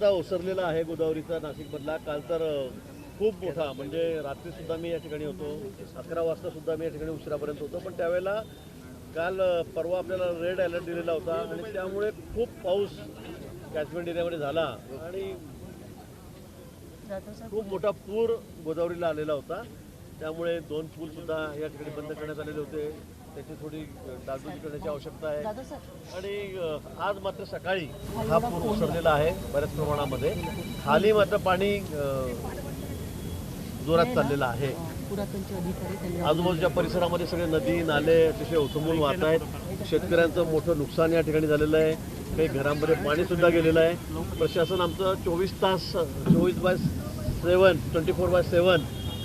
ओसरलेला आहे गोदावरीचा नाशिकमधला. काल तर खूप मोठा म्हणजे रात्रीसुद्धा मी या ठिकाणी होतो, 11 वाजतासुद्धा मी या ठिकाणी उशिरापर्यंत होतो. पण त्यावेळेला काल परवा आपल्याला रेड अलर्ट दिलेला होता आणि त्यामुळे खूप पाऊस कॅचमेंट एरियामध्ये झाला आणि खूप मोठा पूर गोदावरीला आलेला होता. त्यामुळे 2 पूलसुद्धा या ठिकाणी बंद करण्यात आलेले होते. त्याची थोडी डागडुजी करण्याची आवश्यकता आहे. आणि आज मात्र सकाळी हा पूर ओसरलेला आहे बऱ्याच प्रमाणामध्ये. खाली मात्र पाणी जोरात चाललेलं आहे. आजूबाजूच्या परिसरामध्ये सगळे नदी नाले अतिशय उथंबून वाहत आहेत. शेतकऱ्यांचं मोठं नुकसान या ठिकाणी झालेलं आहे. काही घरांमध्ये पाणीसुद्धा गेलेलं आहे. प्रशासन आमचं 24/7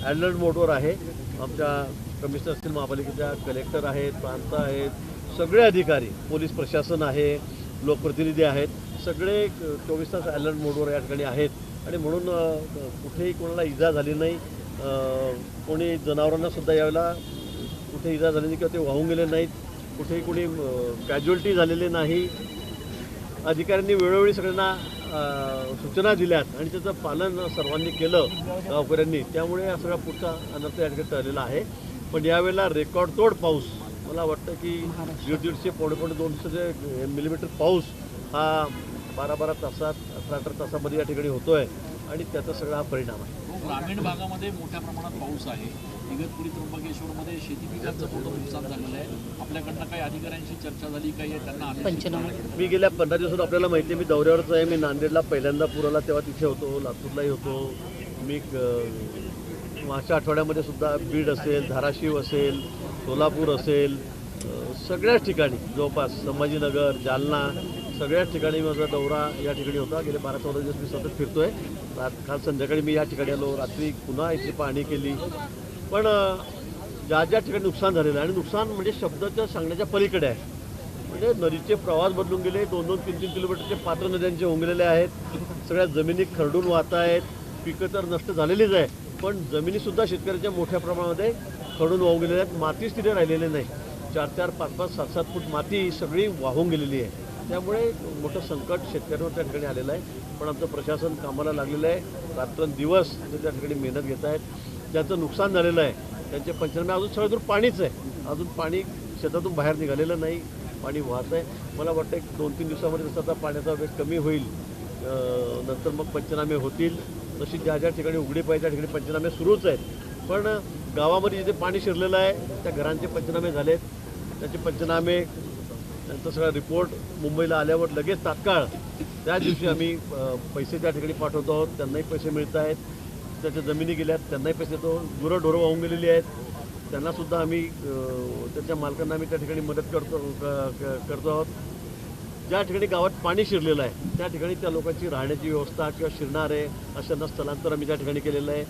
अलर्ट मोडवर आहे. आमच्या कमिशनर असतील, महापालिकेच्या कलेक्टर आहेत, प्रांत आहेत, सगळे अधिकारी, पोलीस प्रशासन आहे, लोकप्रतिनिधी आहेत, सगळे 24 तास अलर्ट मोडवर या ठिकाणी आहेत. आणि म्हणून कुठेही कोणाला इजा झाली नाही. कोणी जनावरांनासुद्धा यावेळेला कुठे इजा झाली नाही किंवा ते वाहून गेले नाहीत. कुठेही कोणी कॅज्युअल्टी झालेली नाही. अधिकाऱ्यांनी वेळोवेळी सगळ्यांना सूचना दिल्यात आणि त्याचं पालन सर्वांनी केलं गावकऱ्यांनी. त्यामुळे हा सगळा पुढचा अनर्थ या ठिकाणी टळलेला आहे. पण यावेळेला रेकॉर्डतोड पाऊस, मला वाटतं की 150 पावणे 200 मिलीमीटर पाऊस हा 12 तासात 18 तासामध्ये या ठिकाणी होतोय आणि त्याचा सगळा हा परिणाम आहे. ग्रामीण भागामध्ये मोठ्या प्रमाणात पाऊस आहे. इगतपुरी त्र्यंबकेश्वरमध्ये शेती पिकांचं मोठं नुकसान झालेलं आहे. आपल्याकडनं काही अधिकाऱ्यांशी चर्चा झाली, काही त्यांना मी गेल्या 15 दिवसात आपल्याला माहिती आहे, मी दौऱ्यावरच आहे. मी नांदेडला पहिल्यांदा पूर आला तेव्हा तिथे होतो, लातूरलाही होतो. मी मागच्या आठवड्यामध्ये सुद्धा बीड असेल, धाराशिव असेल, सोलापूर असेल, सगळ्याच ठिकाणी जवळपास संभाजीनगर, जालना, सगळ्याच ठिकाणी माझा दौरा या ठिकाणी होता. गेले 12-14 दिवस मी सतत फिरतोय. काल संध्याकाळी मी या ठिकाणी आलो, रात्री पुन्हा इथली पाहणी केली. पण ज्या ज्या ठिकाणी नुकसान झालेलं आहे आणि नुकसान म्हणजे शब्दाच्या सांगण्याच्या पलीकडे आहे. म्हणजे नदीचे प्रवास बदलून गेले. 2-2, 3-3 किलोमीटरचे पात्र नद्यांचे होऊन गेलेले आहेत. सगळ्या जमिनी खरडून वाहत आहेत. पिकं तर नष्ट झालेलीच आहे, पण जमिनीसुद्धा शेतकऱ्यांच्या मोठ्या प्रमाणामध्ये खरडून वाहून गेलेल्या आहेत. मातीच तिथे राहिलेली नाही. 4-4, 5-5, 7-7 फूट माती सगळी वाहून गेलेली आहे. त्यामुळे मोठं संकट शेतकऱ्यांवर त्या ठिकाणी आलेलं आहे. पण आमचं प्रशासन कामाला लागलेलं आहे. रात्रंदिवस ते त्या ठिकाणी मेहनत घेत आहेत. ज्यांचं नुकसान झालेलं आहे त्यांचे पंचनामे, अजून सगळं पाणीच आहे. अजून पाणी शेतातून बाहेर निघालेलं नाही, पाणी वाहत आहे. मला वाटतं 1-2-3 दिवसामध्ये जसं आता पाण्याचा वेग कमी होईल नंतर मग पंचनामे होतील. तशी ज्या ज्या ठिकाणी उघडी पाहिजे त्या ठिकाणी पंचनामे सुरूच आहेत. पण गावामध्ये जिथे पाणी शिरलेलं आहे त्या घरांचे पंचनामे झालेत. त्याचे पंचनामे, त्यांचा सगळा रिपोर्ट मुंबईला आल्यावर लगेच तात्काळ त्या दिवशी आम्ही पैसे त्या ठिकाणी पाठवतो आहोत. त्यांनाही पैसे मिळत आहेत. त्याच्या जमिनी गेल्यात त्यांनाही पैसे देतो. गुरंढोरं वाहून गेलेली आहेत त्यांनासुद्धा आम्ही, त्याच्या मालकांना आम्ही त्या ठिकाणी मदत करतो आहोत. ज्या ठिकाणी गावात पाणी शिरलेलं आहे त्या ठिकाणी त्या लोकांची राहण्याची व्यवस्था किंवा शिरणारे अशांना स्थलांतर आम्ही त्या ठिकाणी केलेलं आहे.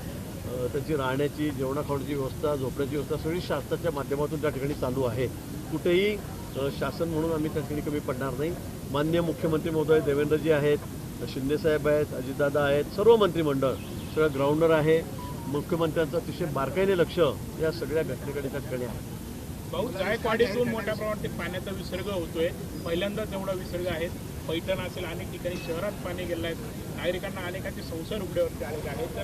त्यांची राहण्याची, जेवणा खाण्याची व्यवस्था, झोपण्याची व्यवस्था सगळी शासनाच्या माध्यमातून त्या ठिकाणी चालू आहे. कुठेही शासन म्हणून आम्ही त्या ठिकाणी कमी पडणार नाही. माननीय मुख्यमंत्री महोदय देवेंद्रजी आहेत, शिंदेसाहेब आहेत, अजितदादा आहेत, सर्व मंत्रिमंडळ सगळं ग्राउंडवर आहे. मुख्यमंत्र्यांचं अतिशय बारकाईने लक्ष या सगळ्या घटनेकडे त्या ठिकाणी आहे. भाऊ, जायकवाडीतून मोठ्या प्रमाणात पाण्याचा विसर्ग होतोय. पहिल्यांदाच एवढा विसर्ग आहे. पैठण असेल, अनेक ठिकाणी शहरात पाणी गेलं आहे. नागरिकांना अनेकांचे संसार उघड्यावरती आलेले आहेत. तर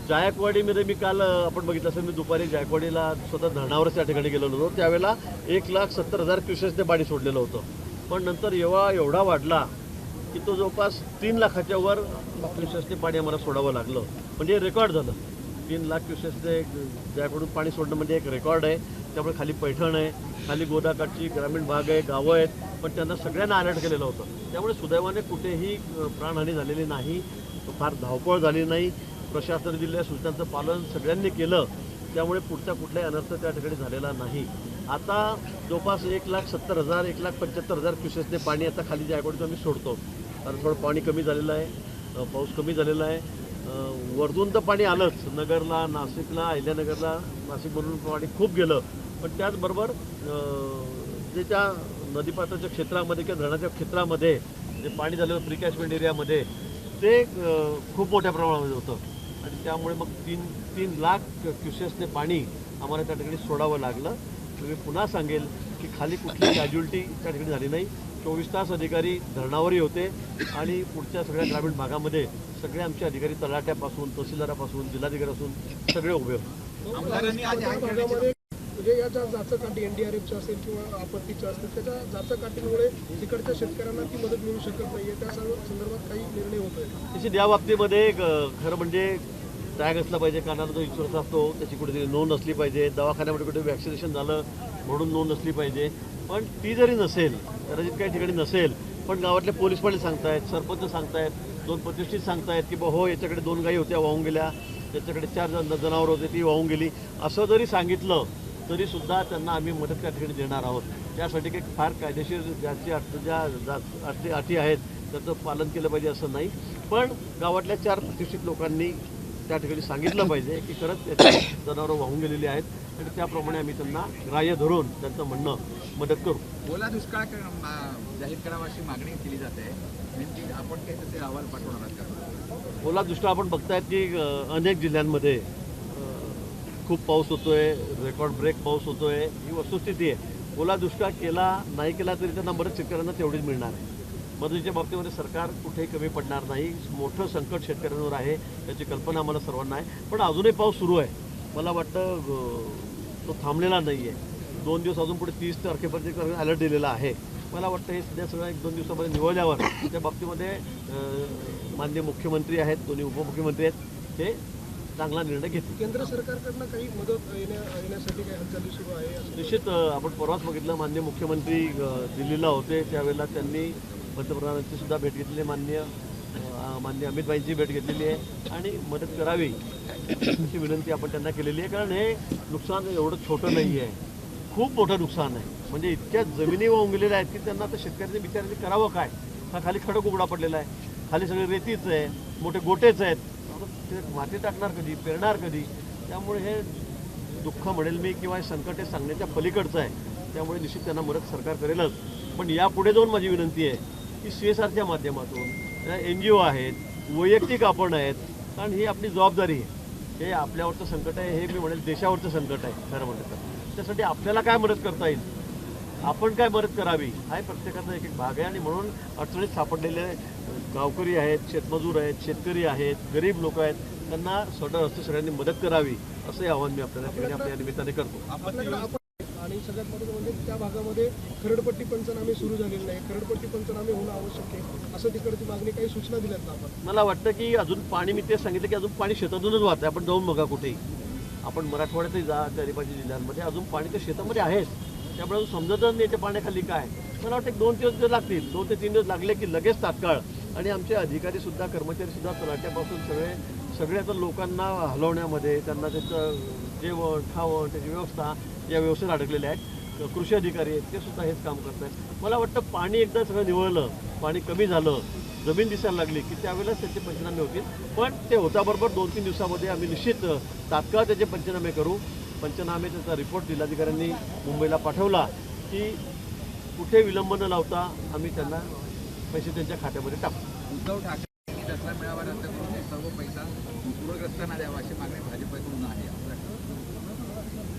जायकवाडीमध्ये मी काल आपण बघितलं असेल, मी दुपारी जायकवाडीला स्वतः धरणावरच त्या ठिकाणी गेलेलो होतो. त्यावेळेला 1,70,000 क्युसेक्स ते पाणी सोडलेलं होतं. पण नंतर एवढा वाढला की तो जवळपास 3 लाखाच्या वर क्युसेक्सने पाणी आम्हाला सोडावं लागलं. म्हणजे रेकॉर्ड झालं. 3 लाख क्युसेक्सने जायकवाडीतून पाणी सोडणं म्हणजे एक रेकॉर्ड आहे. त्यामुळे खाली पैठण आहे, खाली गोदाकाठची ग्रामीण भाग आहे, गावं आहेत, पण त्यांना सगळ्यांना अलर्ट केलेलं होतं. त्यामुळे सुदैवाने कुठेही प्राणहानी झालेली नाही, फार धावपळ झाली नाही. प्रशासनाने दिलेल्या सूचनांचं पालन सगळ्यांनी केलं. त्यामुळे पुढचा कुठलाही अनर्थ त्या ठिकाणी झालेला नाही. आता जवळपास 1,70,000, 1,75,000 क्युसेक्सने पाणी आता खाली जायकवाडीतून आम्ही सोडतो. कारण थोडं पाणी कमी झालेलं आहे, पाऊस कमी झालेला आहे. वरतून तर पाणी आलंच, नगरला, नाशिकला, अहिल्यानगरला, नाशिकमधून पाणी खूप गेलं. पण त्याचबरोबर जे त्या नदीपात्राच्या क्षेत्रामध्ये किंवा धरणाच्या क्षेत्रामध्ये जे पाणी झालेलं प्री कॅचमेंट एरियामध्ये ते खूप मोठ्या प्रमाणामध्ये होतं. आणि त्यामुळे मग 3 लाख क्युसेक्सने पाणी आम्हाला त्या ठिकाणी सोडावं लागलं. मी पुन्हा सांगेल की खाली कुठली कॅज्युअल्टी त्या ठिकाणी झाली नाही. 24 तास अधिकारी धरणावरही होते आणि पुढच्या सगळ्या ग्रामीण भागामध्ये सगळे आमचे अधिकारी तलाट्यापासून तहसीलदारापासून जिल्हाधिकाऱ्यापासून सगळे उभे होते. आमदारांनी आज भागामध्ये म्हणजे या ज्या जाचकाठी NDRFच्या असेल किंवा आपत्तीच्या असतील त्याच्या जाचकाठीमुळे तिकडच्या शेतकऱ्यांना ती मदत मिळू शकत नाहीये, त्या संदर्भात काही निर्णय होतोय. निश्चित या बाबतीमध्ये खरं म्हणजे टॅग असला पाहिजे, कानाला जो इन्शुरन्स असतो त्याची कुठेतरी नोंद असली पाहिजे, दवाखान्यामध्ये कुठे वॅक्सिनेशन झालं म्हणून नोंद असली पाहिजे. पण ती जरी नसेल, कदाचित काही ठिकाणी नसेल, पण गावातले पोलीस पाटील सांगतायत, सरपंच सांगतायत, 2 प्रतिष्ठित सांगतायत की हो याच्याकडे 2 गायी होत्या वाहून गेल्या, त्याच्याकडे 4 जनावरं होते ती वाहून गेली, असं जरी सांगितलं तरीसुद्धा त्यांना आम्ही मदत त्या ठिकाणी देणार आहोत. त्यासाठी काही फार कायदेशीर ज्या अटी आहेत त्याचं पालन केलं पाहिजे असं नाही, पण गावातल्या 4 प्रतिष्ठित लोकांनी त्या ठिकाणी सांगितलं पाहिजे की खरंच त्याची जनावरं वाहून गेलेली आहेत आणि त्याप्रमाणे आम्ही त्यांना ग्राह्य धरून त्यांचं म्हणणं मदत करू. ओला दुष्काळ जाहीर करावा अशी मागणी केली जाते, नेमकी आपण काही तसे अहवाल पाठवणार आहात का? ओला दुष्काळ आपण बघतायत की अनेक जिल्ह्यांमध्ये खूप पाऊस होतोय, रेकॉर्ड ब्रेक पाऊस होतोय, ही वस्तुस्थिती आहे. ओला दुष्काळ केला नाही केला तरी त्यांना बरेच शेतकऱ्यांना तेवढीच मिळणार आहे. मदतीच्या बाबतीमध्ये सरकार कुठेही कमी पडणार नाही. मोठं संकट शेतकऱ्यांवर आहे त्याची कल्पना आम्हाला सर्वांना आहे, पण अजूनही पाऊस सुरू आहे. मला वाटतं तो थांबलेला नाही आहे. 2 दिवस अजून पुढे 30 तारखेपर्यंत अलर्ट दिलेला आहे. मला वाटतं हे सध्या सगळं 1-2 दिवसामध्ये निवडल्यावर त्या बाबतीमध्ये माननीय मुख्यमंत्री आहेत, दोन्ही उपमुख्यमंत्री आहेत, ते चांगला निर्णय घेतील. केंद्र सरकारकडनं काही मदत येण्यासाठी काही हालचाली सुरू आहे? निश्चित आपण परवाच बघितलं, माननीय मुख्यमंत्री दिल्लीला होते, त्यावेळेला त्यांनी पंतप्रधानांची सुद्धा भेट घेतलेली आहे, माननीय अमित भाईंची भेट घेतलेली आहे आणि मदत करावी अशी विनंती आपण त्यांना केलेली आहे. कारण हे नुकसान एवढं छोटं नाही आहे, खूप मोठं नुकसान आहे. म्हणजे इतक्या जमिनी वाहून गेलेल्या आहेत की त्यांना आता शेतकऱ्यांनी बिचाऱ्यांनी करावं काय? हा खाली खडक उघडा पडलेला आहे, खाली सगळे रेतीच आहे, मोठे गोटेच आहेत, ते माती टाकणार कधी, पेरणार कधी? त्यामुळे हे दुःख म्हणेल मी किंवा हे संकट हे सांगण्याच्या पलीकडचं आहे. त्यामुळे निश्चित त्यांना मदत सरकार करेलच. पण यापुढे जाऊन माझी विनंती आहे की CSRच्या माध्यमातून NGO आहेत, वैयक्तिक आपण आहेत, कारण ही आपली जबाबदारी आहे. हे आपल्यावरचं संकट आहे, हे मी म्हणेल देशावरचं संकट आहे खरं म्हणलं तर. त्यासाठी आपल्याला काय मदत करता येईल, आपण काय मदत करावी, हा प्रत्येकाचा एक एक भाग आहे. आणि म्हणून अडचणीत सापडलेले गावकरी आहेत, शेतमजूर आहेत, शेतकरी आहेत, गरीब लोक आहेत, त्यांना स्वतः सगळ्यांनी मदत करावी असंही आवाहन मी आपल्याला ठिकाणी आपल्या निमित्ताने करतो. आणि सगळ्यात महत्त्वाचं म्हणजे त्या भागामध्ये खरडपट्टी पंचनामे सुरू झालेले नाही, खरडपट्टी पंचनामे होणं आवश्यक आहे असं तिकडची मागणी, काही सूचना दिल्यात ना आपण? मला वाटतं की अजून पाणी, मी ते सांगितलं की अजून पाणी शेतातूनच वाहत आहे. आपण जाऊन बघा कुठेही, आपण मराठवाड्यातही जा, चारीपाची जिल्ह्यांमध्ये अजून पाणी तर शेतामध्ये आहेच. त्यामुळे अजून समजतच नाही ते पाण्याखाली काय. मला वाटतं 1-2 दिवस लागतील, 2 ते 3 दिवस लागले की लगेच तात्काळ. आणि आमचे अधिकारीसुद्धा, कर्मचारीसुद्धा तलाट्यापासून सगळे आता लोकांना हलवण्यामध्ये, त्यांना त्याचं जेवण खावण त्याची व्यवस्था या व्यवस्थेत अडकलेल्या आहेत. कृषी अधिकारी आहेत, ते सुद्धा हेच काम करत आहेत. मला वाटतं पाणी एकदा सगळं निवळलं, पाणी कमी झालं, जमीन दिसायला लागली की त्यावेळेलाच त्याचे पंचनामे होतील. पण ते होताबरोबर 2-3 दिवसामध्ये आम्ही निश्चित तात्काळ त्याचे पंचनामे करू. पंचनामे त्याचा रिपोर्ट जिल्हाधिकाऱ्यांनी मुंबईला पाठवला की कुठे विलंब न लावता आम्ही त्यांना पैसे त्यांच्या खात्यामध्ये टाकू. उद्धव ठाकरे दसरा मेळावा रद्द करून सर्व पैसा पूरग्रस्तांना द्यावा अशी मागणी भाजपकडून आहे.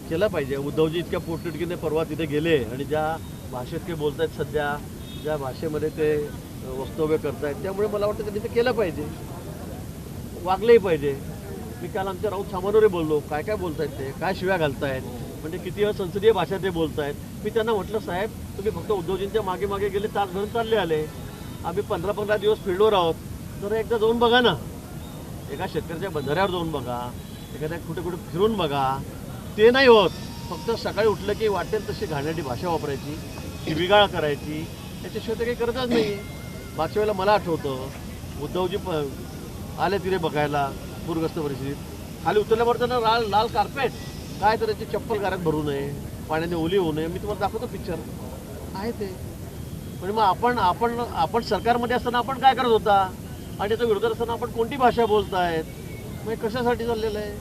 केलं पाहिजे. उद्धवजी इतक्या पोटतिडकीने परवा तिथे गेले आणि ज्या भाषेत ते बोलत आहेत, सध्या ज्या भाषेमध्ये ते वक्तव्य करतायत, त्यामुळे मला वाटतं त्यांनी ते केलं पाहिजे, वागलंही पाहिजे. मी काल आमच्या राऊत सामानोरे बोललो, काय काय बोलतायत ते, काय शिव्या घालतायत, म्हणजे किती वेळ संसदीय भाषा ते बोलतायत. मी त्यांना म्हटलं, साहेब तुम्ही फक्त उद्धवजींच्या मागे मागे गेले, तास भरून चालले आले, आम्ही 15-15 दिवस फिरलोर आहोत, तर एकदा जाऊन बघा ना, एका शेतकऱ्याच्या बंधाऱ्यावर जाऊन बघा, एखाद्या कुठे कुठे फिरून बघा. ते नाही होत. फक्त सकाळी उठलं की वाटेल तशी घाणेरडी भाषा वापरायची, शिवीगाळ करायची, याच्याशिवाय ते काही करतच नाही. मागच्या वेळेला मला आठवतं, उद्धवजी आले तिथे बघायला पूरग्रस्त परिस्थितीत, खाली उतरल्यावर त्यांना लाल कार्पेट, काय तर त्याची चप्पल घरात भरू नये, पाण्याने ओली होऊ नये. मी तुम्हाला दाखवतो पिक्चर आहे ते. म्हणजे मग आपण सरकारमध्ये असताना आपण काय करत होता आणि त्याच्या विरोधात असताना आपण कोणती भाषा बोलतायत, म्हणजे कशासाठी चाललेलं आहे?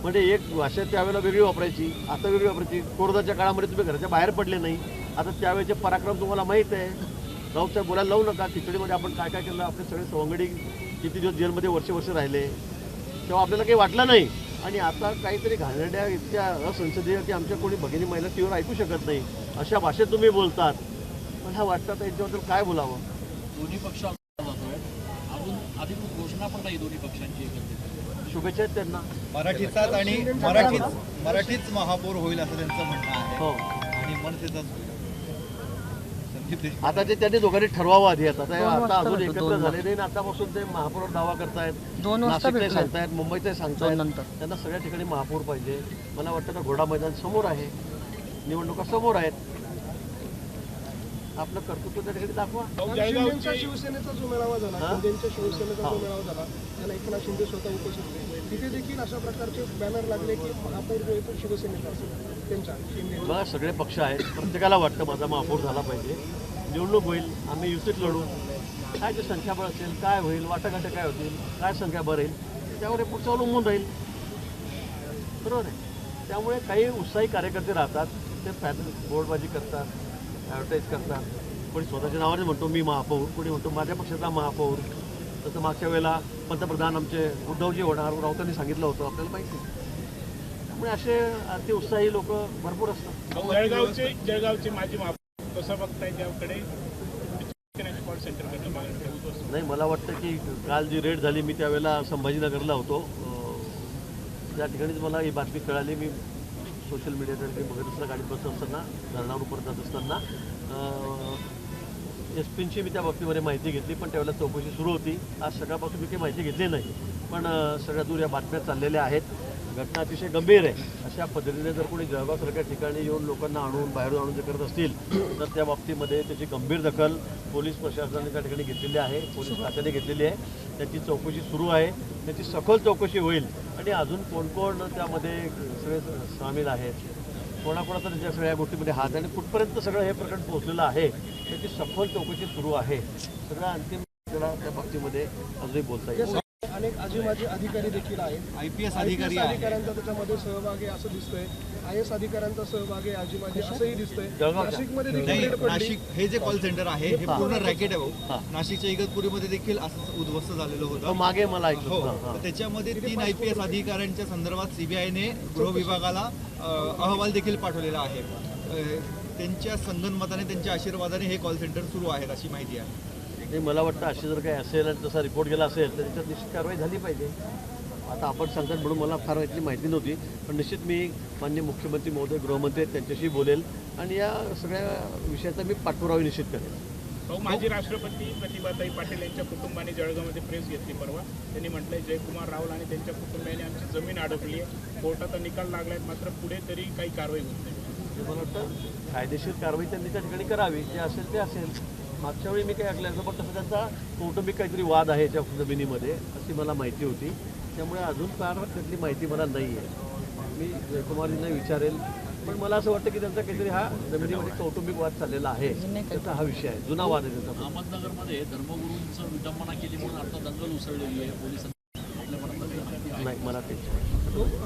म्हणजे एक भाषा त्यावेळेला वेगळी वापरायची, आता वेगळी वापरायची. कोरोनाच्या काळामध्ये तुम्ही घराच्या बाहेर पडले नाही, आता त्यावेळेचे पराक्रम तुम्हाला माहीत आहे. राऊतसाहेब बोलायला लावू नका. खिचडीमध्ये आपण काय काय केलं, आपले सगळे सवंगडी किती दिवस जेलमध्ये वर्ष राहिले, तेव्हा आपल्याला काही वाटलं नाही. आणि आता काहीतरी घाणेरड्या इतक्या असंसदीय की आमच्या कोणी भगिनी महिला टीव्हीवर ऐकू शकत नाही अशा भाषेत तुम्ही बोलतात. मला वाटतं आता याच्याबद्दल काय बोलावं. दोन्ही पक्ष आता जातोय, अजून अधिकृत घोषणा पण नाही दोन्ही पक्षांची एकत्रित. शुभेच्छा आहेत त्यांना. मराठीचाच आणि मराठीच महापौर होईल असं त्यांचं म्हणणं आहे. हो, आणि मनसेचाच होईल. संदीप देशमुख आता ते त्यांनी दोघांनी ठरवावं आधी. आता अजून एकत्र झाले नाही, आतापासून ते महापौर दावा करतायत, नाशिकचे सांगतायत, मुंबईचे सांगतायत. त्यांना सगळ्या ठिकाणी महापौर पाहिजे. मला वाटतं का घोडा मैदान समोर आहे, निवडणुका समोर आहेत, आपलं कर्तृत्व त्या ठिकाणी दाखवा. शिंदेचा शिवसेनेचा जो मेळावा झाला, शिंदेच्या शिवसेनेचा जो मेळावा झाला, त्याला एकनाथ शिंदे स्वतः उपस्थित होते. तिथे देखील अशा प्रकारचे बॅनर लागले की महापौर जो आहे तो शिवसेनेचा असेल त्यांच्या शिंदे. बघा, सगळे पक्ष आहेत, प्रत्येकाला वाटतं माझा महापौर झाला पाहिजे, निवडणूक होईल, आम्ही युतीत लढू. काय जे संख्याबळ असेल, काय होईल, वाटाघाटे काय होतील, काय संख्याबळ राहील, त्यावर पुढचं अवलंबून राहील. बरोबर आहे. त्यामुळे काही उत्साही कार्यकर्ते राहतात, ते बोर्डबाजी करतात, ॲडव्हर्टाईज करतात. कोणी स्वतःच्या नावाने म्हणतो मी महापौर, कोणी म्हणतो माझ्या पक्षाचा महापौर. तसं मागच्या वेळेला पंतप्रधान आमचे उद्धवजी होणार राऊतांनी सांगितलं होतं, आपल्याला माहिती आहे. त्यामुळे असे अति उत्साही लोक भरपूर असतात. जळगावचे माजी महापौर कसं बघताय त्याकडे कॉल सेंटर नाही, मला वाटतं की काल जी रेड झाली, मी त्यावेळेला संभाजीनगरला होतो. त्या ठिकाणीच मला ही बातमी कळाली. मी सोशल मीडियाच्या बघत असताना, गाडीत बसत असताना, धरणावर परत जात असताना एस-पींची मी त्या बाबतीमध्ये माहिती घेतली, पण त्यावेळेला चौकशी सुरू होती. आज सकाळपासून मी काही माहिती घेतली नाही, पण सगळ्या दूर या बातम्या चाललेल्या आहेत. घटना अतिशय गंभीर आहे. अशा पद्धतीने जर कोणी जळगावसारख्या ठिकाणी येऊन लोकांना बाहेरून आणून जे करत असतील, तर त्या बाबतीमध्ये त्याची गंभीर दखल पोलीस प्रशासनाने त्या ठिकाणी घेतलेली आहे, पोलीस खात्याने घेतलेली आहे. त्याची चौकशी सुरू आहे, त्याची सखोल चौकशी होईल. आणि अजून कोण कोण त्यामध्ये सगळे सामील आहेत, कोणाकोणाचा त्याच्या सगळ्या गोष्टीमध्ये हात, आणि कुठपर्यंत सगळं हे प्रकरण पोहोचलेलं आहे, त्याची सखोल चौकशी सुरू आहे. सगळं अंतिम त्या बाबतीमध्ये अजूनही बोलता येईल. अनेक आजी अधिकारी देखील आहेत, IPS अधिकाऱ्यांचा त्याच्यामध्ये सहभाग आहे असं दिसतंय. IAS अधिकाऱ्यांचा सहभाग आहे आजी असंही दिसतंय. नाशिकमध्ये देखील नाशिक हे जे कॉल सेंटर आहे हे पूर्ण रॅकेट आहे. नाशिकच्या इगतपुरीमध्ये देखील असं उद्ध्वस्त झालेलं होतं मागे मला हो. ऐकलं. तर त्याच्यामध्ये 3 IPS अधिकाऱ्यांच्या संदर्भात CBIने गृह विभागाला अहवाल देखील पाठवलेला आहे. त्यांच्या संगनमताने, त्यांच्या आशीर्वादाने हे कॉल सेंटर सुरू आहेत अशी माहिती आहे. नाही, मला वाटतं अशी जर काही असेल आणि तसा रिपोर्ट गेला असेल तर त्याच्यात निश्चित कारवाई झाली पाहिजे. आता आपण सांगतात म्हणून मला फार यातली माहिती नव्हती, पण निश्चित मी माननीय मुख्यमंत्री महोदय, गृहमंत्री आहेत, त्यांच्याशी बोलेल आणि या सगळ्या विषयाचा मी पाठपुरावा निश्चित करेन. माजी राष्ट्रपती प्रतिभाताई पाटील यांच्या कुटुंबाने जळगावमध्ये प्रेस घेतली परवा. त्यांनी म्हटलंय जयकुमार रावल आणि त्यांच्या कुटुंबियाने आमची जमीन अडकली आहे, कोर्टाचा निकाल लागलाय, मात्र पुढे तरी काही कारवाई होत नाही. मला वाटतं कायदेशीर कारवाई त्यांनी त्या ठिकाणी करावी, जे असेल ते असेल. मागच्या वेळी मी काही ऐकलं, पण तसं त्यांचा कौटुंबिक काहीतरी वाद आहे त्या जमिनीमध्ये अशी मला माहिती होती. त्यामुळे अजून फार त्यातली माहिती मला नाही आहे. मी जयकुमारींना विचारेल, पण मला असं वाटतं की त्यांचा काहीतरी हा जमिनीमध्ये कौटुंबिक वाद चाललेला आहे, त्याचा हा विषय आहे, जुना वाद आहे त्यांचा. अहमदनगरमध्ये धर्मगुरूंचं विटंबना केली म्हणून आता दंगल उसळलेली आहे. पोलिसांनी नाही, मला ते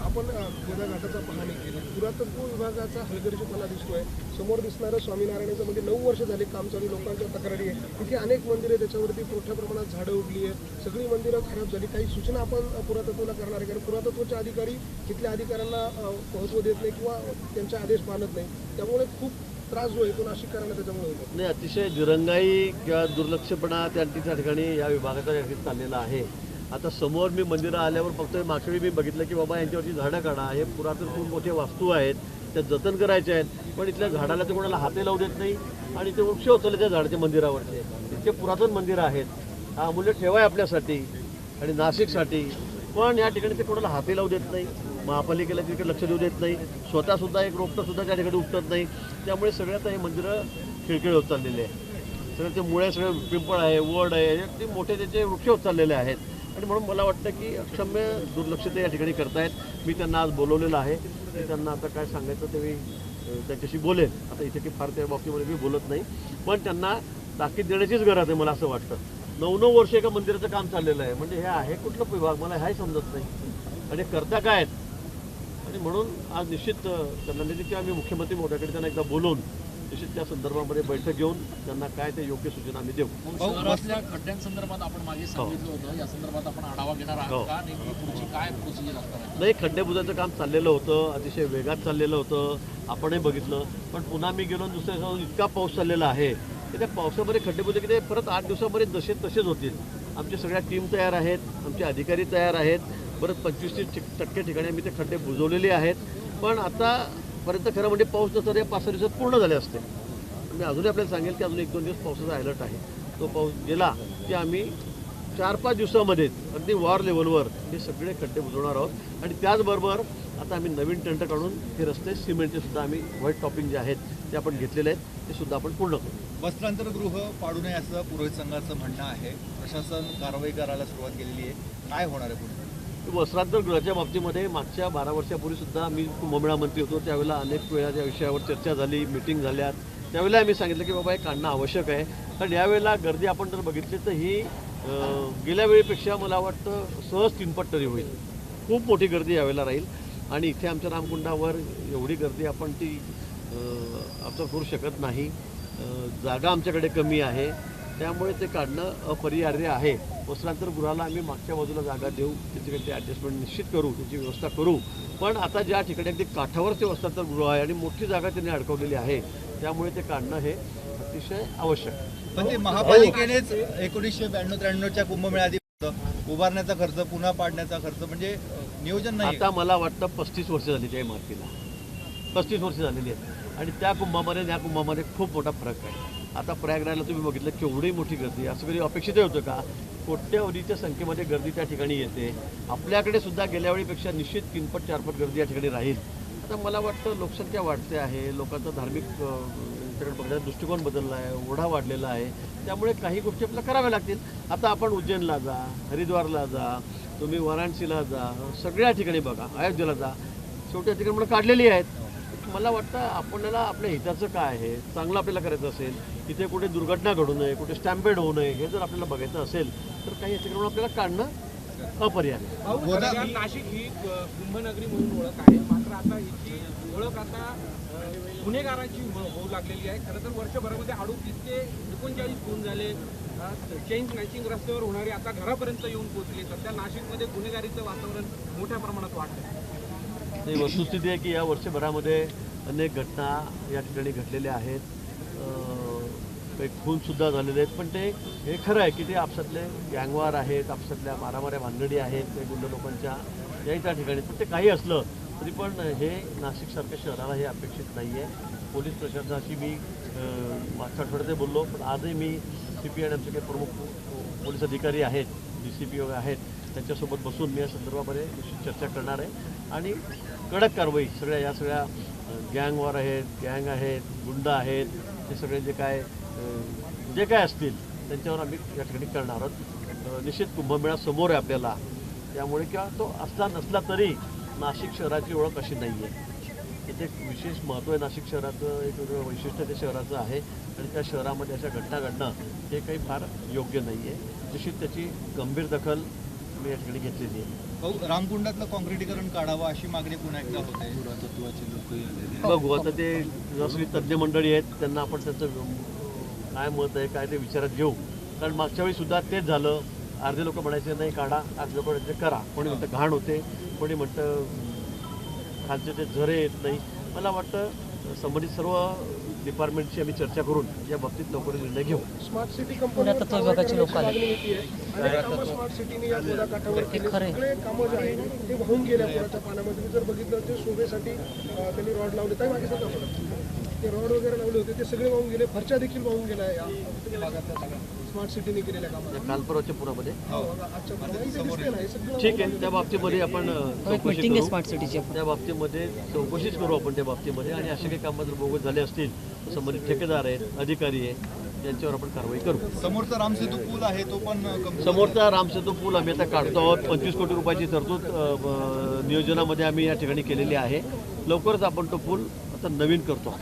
आपण गोदा घाटाचा पाहणी केली. पुरातत्व विभागाचा हलगर्जीपणा दिसतोय. समोर दिसणारं स्वामीनारायणाचं म्हणजे 9 वर्ष झाली काम चालू, लोकांच्या तक्रारी आहे. तिथे अनेक मंदिरे, त्याच्यावरती मोठ्या प्रमाणात झाडं उगली आहेत, सगळी मंदिरं खराब झाली. काही सूचना आपण पुरातत्वला करणार आहे, कारण पुरातत्वचे अधिकारी तिथल्या अधिकाऱ्यांना महत्त्व देत नाही किंवा त्यांचे आदेश मानत नाही. त्यामुळे खूप त्रास जो आहे तो नाशिककरांना त्याच्यामुळे होतो. नाही, अतिशय दिरंगाई किंवा दुर्लक्षपणा त्या ठिकाणी या विभागाचा चाललेला आहे. आता समोर मी मंदिरं आल्यावर फक्त मागच्या वेळी मी बघितलं की बाबा यांच्यावरची झाडं काढा, हे पुरातन खूप मोठे वास्तू आहेत, त्या जतन करायचे आहेत, पण इथल्या झाडाला ते कोणाला हाते लावू देत नाही आणि ते वृक्ष उचलले त्या झाडाच्या मंदिरावरचे. इतके पुरातन मंदिरं आहेत, हा अमूल्य ठेवा आहे आपल्यासाठी आणि नाशिकसाठी, पण या ठिकाणी ते कोणाला हाते लावू देत नाही. महापालिकेला तिकडे लक्ष देऊ देत नाही. स्वतःसुद्धा एक रोपटंसुद्धा त्या ठिकाणी उपटत नाही. त्यामुळे सगळ्यात हे मंदिरं खिळखिळ होत चाललेले आहे. सगळे ते मुळे, सगळे पिंपळ आहे, वड आहे, ते मोठे त्याचे वृक्ष होत चाललेले आहेत. आणि म्हणून मला वाटतं की अक्षम्य दुर्लक्ष ते या ठिकाणी करतायत. मी त्यांना आज बोलवलेलं आहे, मी त्यांना आता काय सांगायचं ते मी त्यांच्याशी बोलेन. आता इथे की फार त्या बाबतीमध्ये मी बोलत नाही, पण त्यांना ताकीद देण्याचीच गरज आहे. मला असं वाटतं 9-9 वर्ष एका मंदिराचं काम चाललेलं आहे, म्हणजे हे आहे कुठलं विभाग, मला हे समजत नाही आणि करता काय आहेत. आणि म्हणून आज निश्चित त्यांना किंवा आम्ही मुख्यमंत्री महोदयाकडे त्यांना एकदा बोलवून निश्चित त्या संदर्भामध्ये बैठक घेऊन त्यांना काय ते योग्य सूचना आम्ही देऊ. शहरातल्या खड्ड्यांसंदर्भात आपण मागे सांगितलं होतं, या संदर्भात आपण आढावा घेणार आहात का? नेमकी पुढची काय प्रोसिजर असणार? नाही, खड्डे बुजाचं काम चाललेलं होतं, अतिशय वेगात चाललेलं होतं, आपणही बघितलं. पण पुन्हा मी गेलो दुसऱ्या दिवशी इतका पाऊस चाललेला आहे, की त्या पावसामध्ये खड्डे बुजले की ते परत 8 दिवसामध्ये जसे तसेच होतील. आमच्या सगळ्या टीम तयार आहेत, आमचे अधिकारी तयार आहेत. परत 25% ठिकाणी आम्ही ते खड्डे बुजवलेले आहेत. पण आतापर्यंत खरं म्हणजे पाऊस नसता 5-6 दिवसात पूर्ण झाले असते. मी अजूनही आपल्याला सांगेल की अजून 1-2 दिवस पावसाचा अलर्ट आहे. तो पाऊस गेला की आम्ही 4-5 दिवसामध्ये अगदी वॉर लेवलवर हे सगळे खड्डे बुजवणार आहोत. आणि त्याचबरोबर आता आम्ही नवीन टेंडर काढून हे रस्ते सिमेंटचे सुद्धा आम्ही व्हाईट टॉपिंग जे आहेत ते आपण घेतलेले आहेत, ते सुद्धा आपण पूर्ण करू. वस्त्रांतरगृह पाडू नये असं पुरोहित संघाचं म्हणणं आहे. प्रशासन कारवाई करायला सुरुवात केलेली आहे. काय होणार आहे पुढे? वस्त्रांतरगृहाच्या बाबतीमध्ये मागच्या 12 वर्षापूर्वी सुद्धा मी कुंभमेळा मंत्री होतो, त्यावेळेला अनेक वेळा त्या विषयावर चर्चा झाली, मिटिंग झाल्यात. त्यावेळेला आम्ही सांगितलं की बाबा हे काढणं आवश्यक आहे. कारण यावेळेला गर्दी आपण जर बघितली तर ही गेल्या वेळेपेक्षा मला वाटतं सहज 3 पट तरी होईल. खूप मोठी गर्दी यावेळेला राहील. आणि इथे आमच्या रामकुंडावर एवढी गर्दी आपण ती ऑब्झर्व करू शकत नाही. जागा आमच्याकडे कमी आहे, त्यामुळे ते काढणं अपरिहार्य आहे. वस्त्रांतरगृहाला आम्ही मागच्या बाजूला जागा देऊ, त्याची काही ॲडजस्टमेंट निश्चित करू, त्याची व्यवस्था करू. पण आता ज्या ठिकाणी अगदी काठावर ते वस्त्रांतरगृह आहे आणि मोठी जागा त्यांनी अडकवलेली आहे, त्यामुळे ते काढणं हे अतिशय आवश्यक आहे. पण ते महापालिकेनेच 1992-93च्या कुंभमेळ्याआधी उभारण्याचा खर्च, पुन्हा पाडण्याचा खर्च म्हणजे नियोजन नाही. आता मला वाटतं 35 वर्ष झाली त्या इमारतीला, 35 वर्ष झालेली आहेत. आणि त्या कुंभामध्ये आणि या कुंभामध्ये खूप मोठा फरक आहे. आता प्रयागराजला तुम्ही बघितलं केवढी मोठी गर्दी, असं कधी अपेक्षित होतं का? कोट्यवधीच्या संख्येमध्ये गर्दी त्या ठिकाणी येते. आपल्याकडे सुद्धा गेल्या वेळीपेक्षा निश्चित 3 पट 4 पट गर्दी या ठिकाणी राहील. आता मला वाटतं लोकसंख्या वाढते आहे, लोकांचा धार्मिक त्याकडे बघण्याचा दृष्टिकोन बदलला आहे, ओढा वाढलेला आहे. त्यामुळे काही गोष्टी आपल्याला कराव्या लागतील. आता आपण उज्जैनला जा, हरिद्वारला जा, तुम्ही वाराणसीला जा, सगळ्या ठिकाणी बघा, अयोध्येला जा, शेवटी ठिकाणी म्हणून काढलेली आहेत. मला वाटतं आपल्याला आपल्या हिताचं काय आहे, चांगलं आपल्याला करायचं असेल, तिथे कुठे दुर्घटना घडू नये, कुठे स्टॅम्पेड होऊ नये, हे जर आपल्याला बघायचं असेल तर काही अतिक्रमण आपल्याला काढणं अपरिहार्य. नाशिक ही कुंभनगरी म्हणून ओळख आहे, मात्र आता हिची ओळख आता गुन्हेगारांची होऊ लागलेली आहे. खरं तर वर्षभरामध्ये 38 ते 39 खून झाले. चेन स्नॅचिंग रस्त्यावर होणारे आता घरापर्यंत येऊन पोहोचले. सध्या नाशिकमध्ये गुन्हेगारीचं वातावरण मोठ्या प्रमाणात वाढलं. ही वस्तुस्थिती आहे की या वर्षभरामध्ये अनेक घटना या ठिकाणी घडलेल्या आहेत. काही खूनसुद्धा झालेले आहेत. पण ते हे खरं आहे की ते आपसातले गँगवार आहेत, आपसातल्या मारामाऱ्या भानगडी आहेत, ते गुंड लोकांच्या याही त्या ठिकाणी. पण ते काही असलं तरी पण हे नाशिकसारख्या शहराला हे अपेक्षित नाही आहे. पोलीस प्रशासनाशी मी मागच्या आठवड्यात बोललो, पण आजही मी CP आणि आमचे काही प्रमुख पोलीस अधिकारी आहेत, DCP आहेत, त्यांच्यासोबत बसून मी या संदर्भामध्ये निश्चित चर्चा करणार आहे. आणि कडक कारवाई या सगळ्या गँगवार आहेत, गँग आहेत, गुंड आहेत, हे सगळे जे काय असतील त्यांच्यावर आम्ही या ठिकाणी करणार आहोत. निश्चित कुंभमेळा समोर आहे आपल्याला, त्यामुळे किंवा तो असला नसला तरी नाशिक शहराची ओळख अशी नाही आहे. इथे एक विशेष महत्त्व आहे नाशिक शहराचं, एक वेगळं वैशिष्ट्य त्या शहराचं आहे. आणि त्या शहरामध्ये अशा घटना घडणं हे काही फार योग्य नाही आहे. निश्चित त्याची गंभीर दखल मी या ठिकाणी घेतलेली आहे. रामकुंडातलं काँक्रिटीकरण काढावं अशी मागणी पुन्हा एकदा होते. बघू आता ते जसं तज्ज्ञ मंडळी आहेत त्यांना आपण त्याचं काय मत आहे काय ते विचारात घेऊ. कारण मागच्या वेळी सुद्धा तेच झालं. अर्धे लोक म्हणायचे नाही काढा, अर्धे लोक म्हणायचे करा. कोणी म्हणतं घाण होते, कोणी म्हणतं खालचे ते झरे येत नाही. मला वाटतं संबंधित सर्व डिपार्टमेंटची आम्ही चर्चा करून या बाबतीत लवकर निर्णय घेऊ. स्मार्ट सिटी कंपनी स्मार्ट सिटीने या गोदाकाठावर सगळे कामं जे आहेत ते वाहून गेल्या पुराच्या पाण्यामध्ये. जर बघितलं ते शोभेसाठी त्यांनी रॉड लावले, काय मागे सगळं ते रॉड वगैरे लावले होते, ते सगळे वाहून गेले. फरच्या देखील वाहून गेल्या या भागातल्या सगळ्या स्मार्ट सिटीने केलेल्या कामाला. काल परवाच्या पुरामध्ये आजच्या दिसते ना हे सगळं. ठीक आहे, त्या बाबतीमध्ये आपण चौकशी करू. त्या बाबतीमध्ये चौकशीच करू आपण त्या बाबतीमध्ये. आणि असे काही कामं जर बोगस झाले असतील तर संबंधित ठेकेदार आहेत, अधिकारी आहेत, यांच्यावर आपण कारवाई करू. समोरचा रामसेतू पूल आहे तो पण समोरचा रामसेतू पूल आम्ही आता काढतो आहोत. 25 कोटी रुपयाची तरतूद नियोजनामध्ये आम्ही या ठिकाणी केलेली आहे. लवकरच आपण तो पूल आता नवीन करतो.